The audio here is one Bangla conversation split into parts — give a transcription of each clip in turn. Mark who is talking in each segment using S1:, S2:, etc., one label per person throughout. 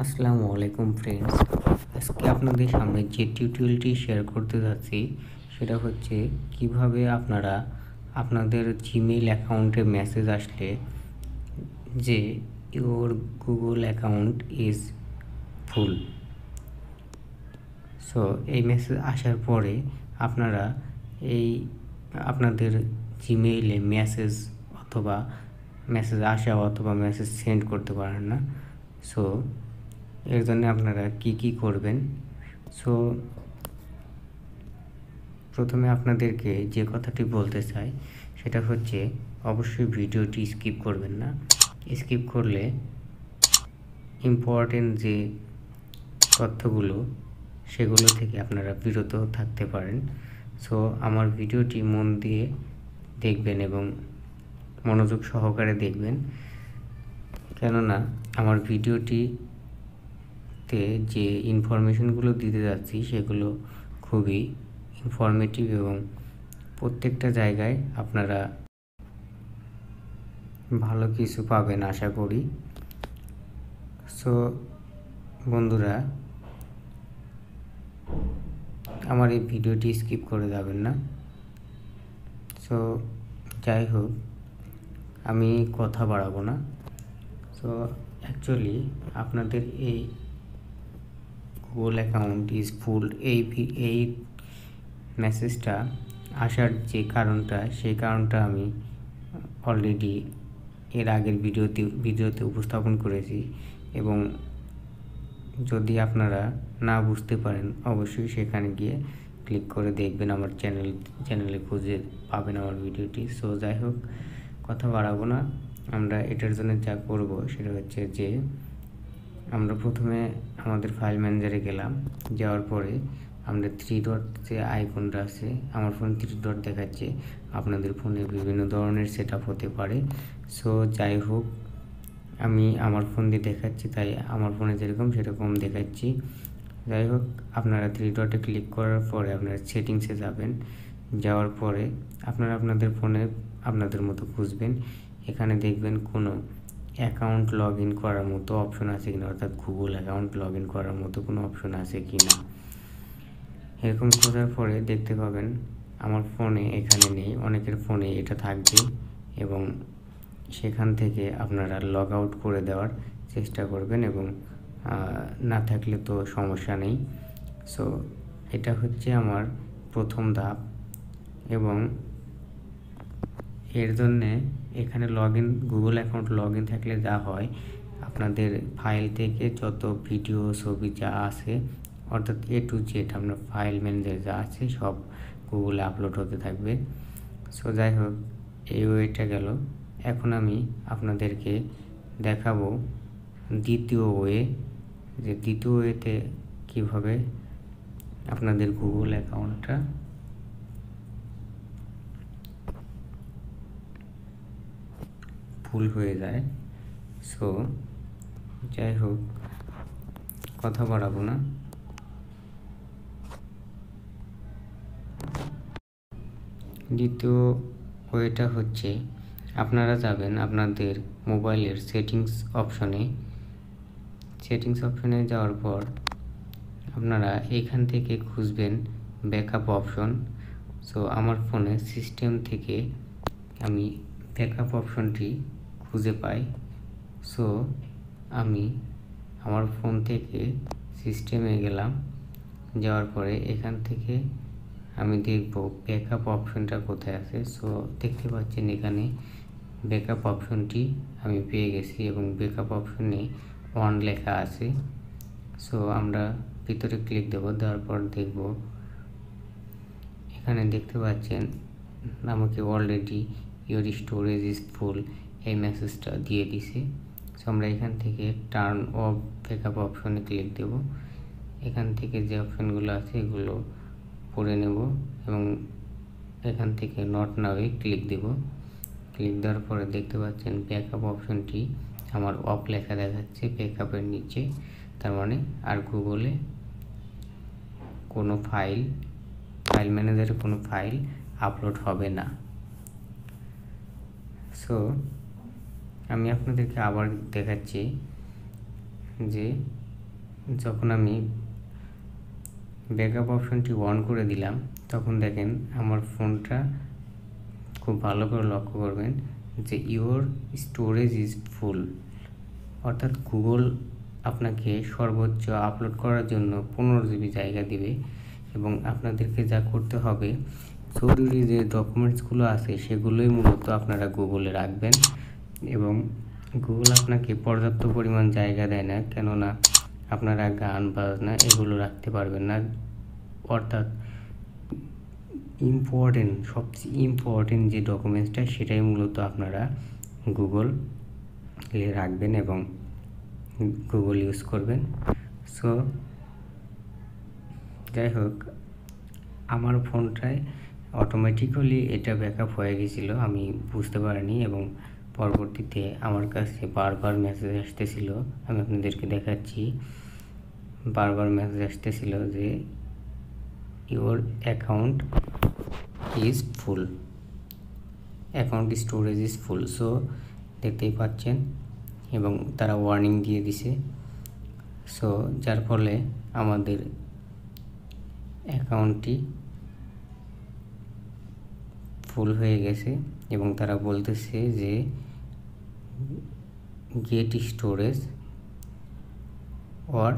S1: আসসালামু আলাইকুম ফ্রেন্ডস। আজকে আপনাদের সামনে যে টিউটোরিয়ালটি শেয়ার করতে যাচ্ছি সেটা হচ্ছে কিভাবে আপনারা আপনাদের জিমেইল অ্যাকাউন্টে মেসেজ আসলে যে your Google account is full, so এই মেসেজ আসার পরে আপনারা এই আপনাদের জিমেইলে মেসেজ অথবা মেসেজ সেন্ড করতে পারেন না। সো এর জন্য আপনারা কি করবেন। সো প্রথমে আপনাদেরকে যে কথাটি বলতে চাই সেটা হচ্ছে অবশ্যই ভিডিওটি স্কিপ করবেন না। স্কিপ করলে ইম্পর্টেন্ট যে তথ্যগুলো সেগুলো থেকে আপনারা বিরত থাকতে পারেন। সো আমার ভিডিওটি মন দিয়ে দেখবেন এবং মনোযোগ সহকারে দেখবেন, কেননা আমার ভিডিওটিতে যে ইনফরমেশনগুলো দিতে যাচ্ছি সেগুলো খুবই ইনফরমেটিভ এবং প্রত্যেকটা জায়গায় আপনারা ভালো কিছু পাবেন আশা করি। সো বন্ধুরা, আমার এই ভিডিওটি স্কিপ করে যাবেন না। সো যাই হোক, আমি কথা বাড়াবো না। সো অ্যাকচুয়ালি আপনাদের এই গুগল অ্যাকাউন্ট ইজ ফুল এই মেসেজটা আসার যে কারণটা, সেই কারণটা আমি অলরেডি এর আগের ভিডিওতে উপস্থাপন করেছি এবং যদি আপনারা না বুঝতে পারেন অবশ্যই সেখানে গিয়ে ক্লিক করে দেখবেন, আমার চ্যানেলে খুঁজে পাবেন আমার ভিডিওটি। সো যাই হোক, কথা বাড়াবো না। আমরা এটার জন্য যা করব সেটা হচ্ছে যে আমরা প্রথমে আমাদের ফাইল ম্যানেজারে গেলাম। যাওয়ার পরে আমরা 3 ডট যে আইকনটা আছে, আমার ফোনে 3 ডট দেখাচ্ছে, আপনাদের ফোনে বিভিন্ন ধরনের সেট আপ হতে পারে। সো যাই হোক, আমি আমার ফোন দিয়ে দেখাচ্ছি, তাই আমার ফোনে যেরকম সেরকম দেখাচ্ছি। যাই হোক, আপনারা 3 ডটে ক্লিক করার পরে আপনারা সেটিংসে যাবেন। যাওয়ার পরে আপনারা আপনাদের ফোনে আপনাদের মতো খুঁজবেন। এখানে দেখবেন কোনো অ্যাকাউন্ট লগ ইন করার মতো অপশন আছে কিনা, অর্থাৎ গুগল অ্যাকাউন্ট লগ ইন করার মতো কোনো অপশন আছে কিনা। এরকম খোঁজার পরে দেখতে পাবেন আমার ফোনে এখানে নেই, অনেকের ফোনে এটা থাকবে এবং সেখান থেকে আপনারা লগ আউট করে দেওয়ার চেষ্টা করবেন এবং না থাকলে তো সমস্যা নেই। সো এটা হচ্ছে আমার প্রথম ধাপ এবং এর জন্যে এখানে গুগল অ্যাকাউন্ট লগ ইন থাকলে যা হয়, আপনাদের ফাইল থেকে যত ভিডিও ছবি যা আছে, অর্থাৎ A to Z আপনার ফাইল ম্যানেজার যা আছে সব গুগলে আপলোড হতে থাকবে। সো যাই হোক, এই ওয়েটা গেল। এখন আমি আপনাদেরকে দেখাবো দ্বিতীয় ওয়ে, যে দ্বিতীয় ওয়েতে কীভাবে আপনাদের গুগল অ্যাকাউন্টটা ফুল হয়ে যায়। সো যাই হোক, কথা বাড়াবো না। দ্বিতীয় ওয়েটা হচ্ছে আপনারা যাবেন আপনাদের মোবাইলের সেটিংস অপশনে যাওয়ার পর আপনারা এখান থেকে খুঁজবেন ব্যাকআপ অপশন। সো আমার ফোনে সিস্টেম থেকে আমি ব্যাকআপ অপশনটি খুঁজে পাই। সো আমি আমার ফোন থেকে সিস্টেমে গেলাম। যাওয়ার পরে এখান থেকে আমি দেখব ব্যাকআপ অপশনটা কোথায় আছে। সো দেখতে পাচ্ছেন এখানে ব্যাকআপ অপশনটি আমি পেয়ে গেছি এবং ব্যাকআপ অপশনে অন লেখা আছে। সো আমরা ভিতরে ক্লিক দেব। দেওয়ার পর দেখব এখানে দেখতে পাচ্ছেন আমাকে already your storage is full এই মেসেজটা দিয়ে দিছে। সো আমরা এখান থেকে টার্ন অফ ব্যাকআপ অপশনে ক্লিক দেব। এখান থেকে যে অপশনগুলো আছে এগুলো পড়ে নেব এবং এখান থেকে নট নাওয়ে ক্লিক দেব। ক্লিক দেওয়ার পরে দেখতে পাচ্ছেন ব্যাকআপ অপশনটি আমার অফ লেখা দেখাচ্ছে ব্যাকআপের নিচে, তার মানে আর গুগলে কোনো ফাইল ম্যানেজারে কোনো ফাইল আপলোড হবে না। সো আমি আপনাদেরকে আবার দেখাচ্ছি যে যখন আমি ব্যাকআপ অপশনটি অন করে দিলাম তখন দেখেন আমার ফোনটা, খুব ভালো করে লক্ষ্য করবেন যে ইওর স্টোরেজ ইজ ফুল, অর্থাৎ গুগল আপনাকে সর্বোচ্চ আপলোড করার জন্য 15 জিবি জায়গা দিবে। এবং আপনাদেরকে যা করতে হবে, জরুরি যে ডকুমেন্টসগুলো আছে সেগুলোই মূলত আপনারা গুগলে রাখবেন। এবং গুগল আপনাকে পর্যাপ্ত পরিমাণ জায়গা দেয় না, কেননা আপনারা গান বাজনা এগুলো রাখতে পারবেন না। অর্থাৎ সবচেয়ে ইম্পর্টেন্ট যে ডকুমেন্টসটা সেটাই মূলত আপনারা গুগলে রাখবেন এবং গুগল ইউজ করবেন। সো যাই হোক, আমার ফোনটায় অটোমেটিক্যালি এটা ব্যাকআপ হয়ে গেছিলো, আমি বুঝতে পারিনি। এবং পরবর্তীতে আমার কাছে বারবার মেসেজ আসতেছিল, আমি আপনাদেরকে দেখাচ্ছি। বারবার মেসেজ আসতেছিল যে your account is full, account storage is full. So দেখতেই পাচ্ছেন, এবং তারা ওয়ার্নিং দিয়ে দিছে। সো যার ফলে আমাদের অ্যাকাউন্টটি ফুল হয়ে গেছে এবং তারা বলতেছে যে get storage or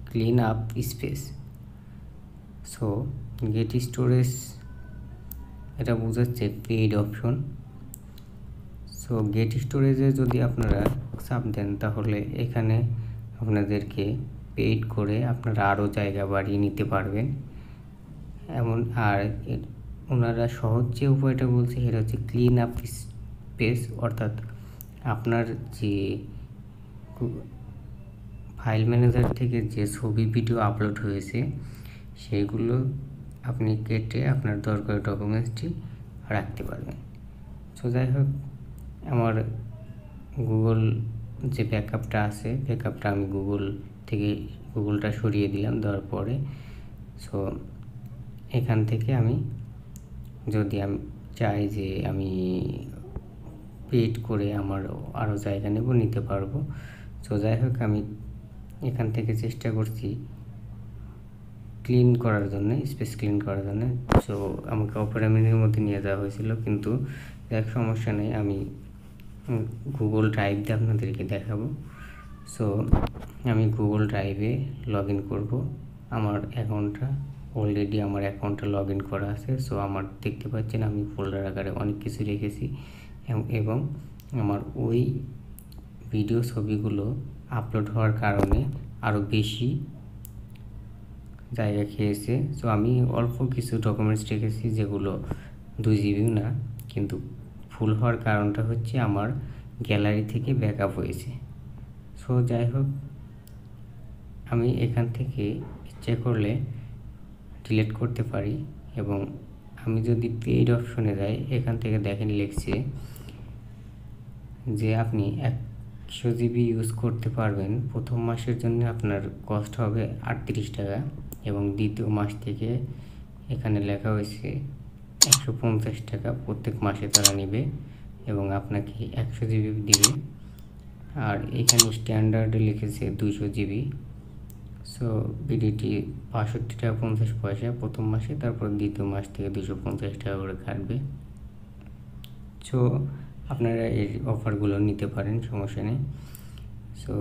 S1: clean up space. So get storage এটা বোঝাচ্ছে পেইড অপশন। সো গেট স্টোরেজে যদি আপনারা চাপ দেন তাহলে এখানে আপনাদেরকে পেইড করে আপনারা আরও জায়গা বাড়িয়ে নিতে পারবেন। আর ওনারা সহজ যে উপায়টা বলছে সেটা হচ্ছে ক্লিন আপ স্পেস, অর্থাৎ আপনার যে ফাইল ম্যানেজার থেকে যে ছবি ভিডিও আপলোড হয়েছে সেইগুলো আপনি কেটে আপনার দরকারি ডকুমেন্টসটি রাখতে পারবেন। সো যাই হোক, আমার গুগল যে ব্যাকআপটা আছে, ব্যাকআপটা আমি গুগলটা সরিয়ে দিলাম। দেওয়ার পরে সো এখান থেকে আমি যদি আমি চাই যে আমি পেড করে আমার আরও জায়গা নিতে পারবো। সো যাই হোক, আমি এখান থেকে চেষ্টা করছি ক্লিন করার জন্য, স্পেস ক্লিন করার জন্য। সো আমাকে অপেরা মিনির মধ্যে নিয়ে যাওয়া হয়েছিল, কিন্তু এক সমস্যা নেই, আমি গুগল ড্রাইভ দিয়ে আপনাদেরকে দেখাবো। সো আমি গুগল ড্রাইভে লগ ইন করবো। আমার অ্যাকাউন্টটা লগ ইন করা আছে। সো আমার দেখতে পাচ্ছেন আমি ফোল্ডার আকারে অনেক কিছু রেখেছি এবং আমার ওই ভিডিও ছবিগুলো আপলোড হওয়ার কারণে আরও বেশি জায়গা খেয়েছে। সো আমি অল্প কিছু ডকুমেন্টস রেখেছি যেগুলো 2 জিবিও না, কিন্তু ফুল হওয়ার কারণটা হচ্ছে আমার গ্যালারি থেকে ব্যাকআপ হয়েছে। সো যাই হোক, আমি এখান থেকে ইচ্ছে করলে ডিলিট করতে পারি। এবং আমি যদি পেইড অপশনে যাই, এখান থেকে দেখেন লিখছে যে আপনি 100 জিবি ইউজ করতে পারবেন। প্রথম মাসের জন্য আপনার কস্ট হবে 38 টাকা এবং দ্বিতীয় মাস থেকে এখানে লেখা হয়েছে 150 টাকা প্রত্যেক মাসে তারা নেবে এবং আপনাকে 100 জিবি দিবে। আর এখানে স্ট্যান্ডার্ডে লিখেছে 200 জিবি। সো বিডিটি 65 টাকা 50 পয়সা প্রথম মাসে, তারপর দ্বিতীয় মাস থেকে 250 টাকা করে কাটবে। সো আপনারা এই অফারগুলো নিতে পারেন, সমস্যা নেই। সো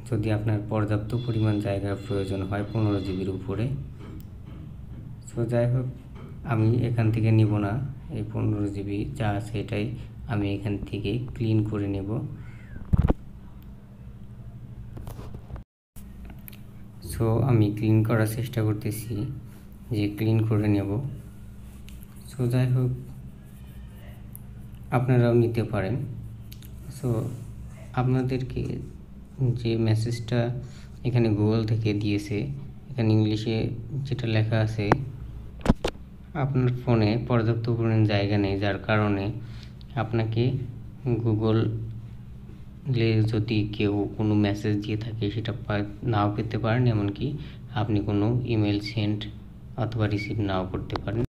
S1: যদি আপনার পর্যাপ্ত পরিমাণ জায়গার প্রয়োজন হয় 15 জিবির উপরে। সো যাই হোক, আমি এখান থেকে নিব না, এই 15 জিবি যা আছে এটাই আমি এখান থেকে ক্লিন করে নেব। সো আমি ক্লিন করার চেষ্টা করতেছি যে ক্লিন করে নেব। সো যাই হোক, আপনারাও নিতে পারেন। সো আপনাদেরকে যে মেসেজটা এখানে গুগল থেকে দিয়েছে, এখানে ইংলিশে যেটা লেখা আছে, আপনার ফোনে পর্যাপ্ত পরিমাণ জায়গা নেই, যার কারণে আপনাকে গুগলে যদি কেউ কোনো মেসেজ দিয়ে থাকে সেটা নাও পেতে পারেন, এমনকি আপনি কোনো ইমেল সেন্ড অথবা রিসিভ নাও করতে পারেন।